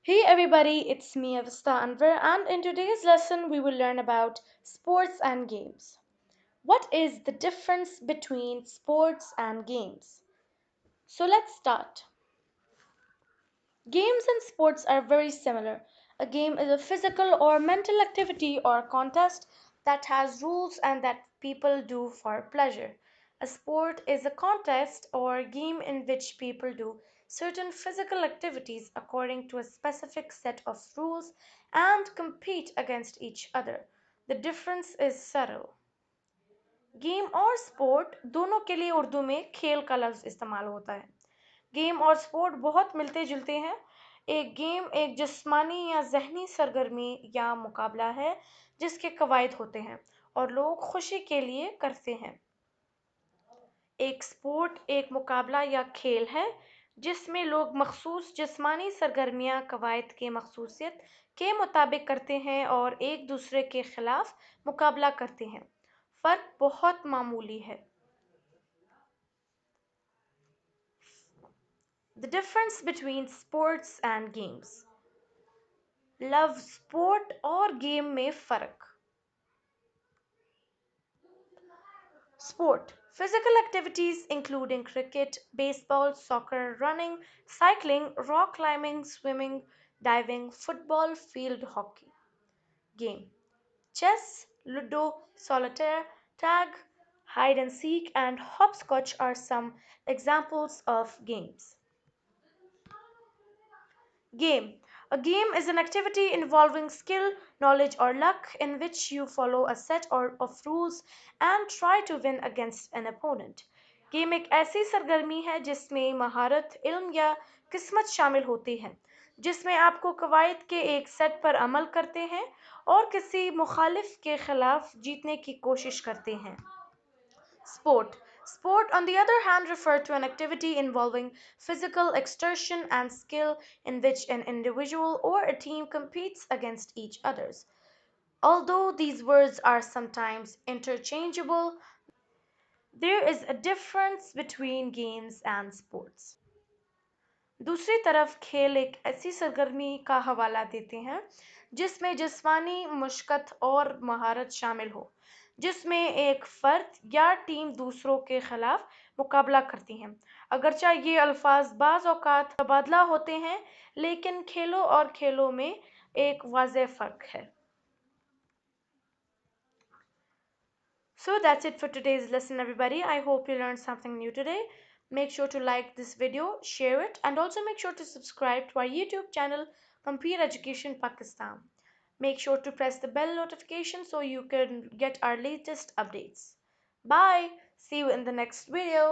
Hey everybody, it's me Awista Anwar, and in today's lesson we will learn about sports and games. What is the difference between sports and games? So let's start. Games and sports are very similar. A game is a physical or mental activity or contest that has rules and that people do for pleasure. A sport is a contest or game in which people do certain physical activities according to a specific set of rules and compete against each other. The difference is subtle. Game और sport दोनों के लिए उर्दू में खेल का लफ्ज़ इस्तेमाल होता है गेम और स्पोर्ट बहुत मिलते जुलते हैं एक गेम एक जिस्मानी या जहनी सरगर्मी या मुकाबला है जिसके कवायद होते हैं और लोग खुशी के लिए करते हैं एक स्पोर्ट एक मुकाबला या खेल है जिसमें लोग मखसूस जिस्मानी सरगर्मियां कवायद के मखसूसियत के मुताबिक करते हैं और एक दूसरे के खिलाफ मुकाबला करते हैं फ़र्क बहुत मामूली है The difference between sports and games. Love sport और गेम में फर्क Sport. Physical activities including cricket, baseball, soccer, running, cycling, rock climbing, swimming, diving, football, field hockey. Game. Chess, Ludo, solitaire, tag, hide and seek, and hopscotch are some examples of games. Game. A game is an activity involving skill, knowledge, or luck in which you follow a set of rules and try to win against an opponent. Game एक ऐसी सरगर्मी है जिसमें महारत इल्म या किस्मत शामिल होती है जिसमें आपको कवायद के एक सेट पर अमल करते हैं और किसी मुखालिफ के खिलाफ जीतने की कोशिश करते हैं Sport. Sport, on the other hand, refer to an activity involving physical exertion and skill in which an individual or a team competes against each others. Although these words are sometimes interchangeable, there is a difference between games and sports. दूसरी तरफ खेल एक ऐसी सरगर्मी का हवाला देते हैं जिसमें जिस्मानी मुश्कत और महारत शामिल हो जिसमें एक फर्द या टीम दूसरों के खिलाफ मुकाबला करती है अगरचे ये अल्फाज बाज औकात तबादला होते हैं लेकिन खेलों और खेलों में एक वाज़ेह फ़र्क है So that's it for today's lesson, everybody. I hope you learned something new today. Make sure to like this video, share it, and also make sure to subscribe to our YouTube channel, Computer Education Pakistan. Make sure to press the bell notification so you can get our latest updates. Bye. See you in the next video.